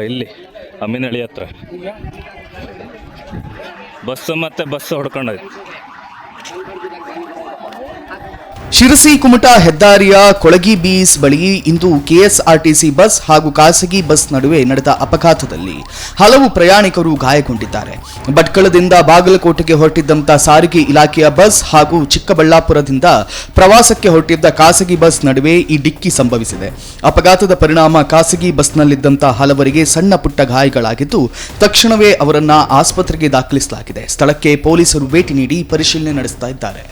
ಇಲ್ಲಿ ಅಮ್ಮಿನಹಳ್ಳಿ ಹತ್ರ ಬಸ್ ಹೊಡ್ಕೊಂಡೋಯ್ತು. ಶಿರಸಿ ಕುಮಟಾ ಹೆದ್ದಾರಿಯ ಕೊಳಗಿ ಬೀಸ್ ಬಳಿ ಇಂದು ಕೆಎಸ್ಆರ್ಟಿಸಿ ಬಸ್ ಹಾಗೂ ಖಾಸಗಿ ಬಸ್ ನಡುವೆ ನಡೆದ ಅಪಘಾತದಲ್ಲಿ ಹಲವು ಪ್ರಯಾಣಿಕರು ಗಾಯಗೊಂಡಿದ್ದಾರೆ. ಭಟ್ಕಳದಿಂದ ಬಾಗಲಕೋಟೆಗೆ ಹೊರಟಿದ್ದಂಥ ಸಾರಿಗೆ ಇಲಾಖೆಯ ಬಸ್ ಹಾಗೂ ಚಿಕ್ಕಬಳ್ಳಾಪುರದಿಂದ ಪ್ರವಾಸಕ್ಕೆ ಹೊರಟಿದ್ದ ಖಾಸಗಿ ಬಸ್ ನಡುವೆ ಈ ಡಿಕ್ಕಿ ಸಂಭವಿಸಿದೆ. ಅಪಘಾತದ ಪರಿಣಾಮ ಖಾಸಗಿ ಬಸ್ನಲ್ಲಿದ್ದಂಥ ಹಲವರಿಗೆ ಸಣ್ಣ ಪುಟ್ಟ ಗಾಯಗಳಾಗಿದ್ದು ತಕ್ಷಣವೇ ಅವರನ್ನ ಆಸ್ಪತ್ರೆಗೆ ದಾಖಲಿಸಲಾಗಿದೆ. ಸ್ಥಳಕ್ಕೆ ಪೊಲೀಸರು ಭೇಟಿ ನೀಡಿ ಪರಿಶೀಲನೆ ನಡೆಸ್ತಾ ಇದ್ದಾರೆ.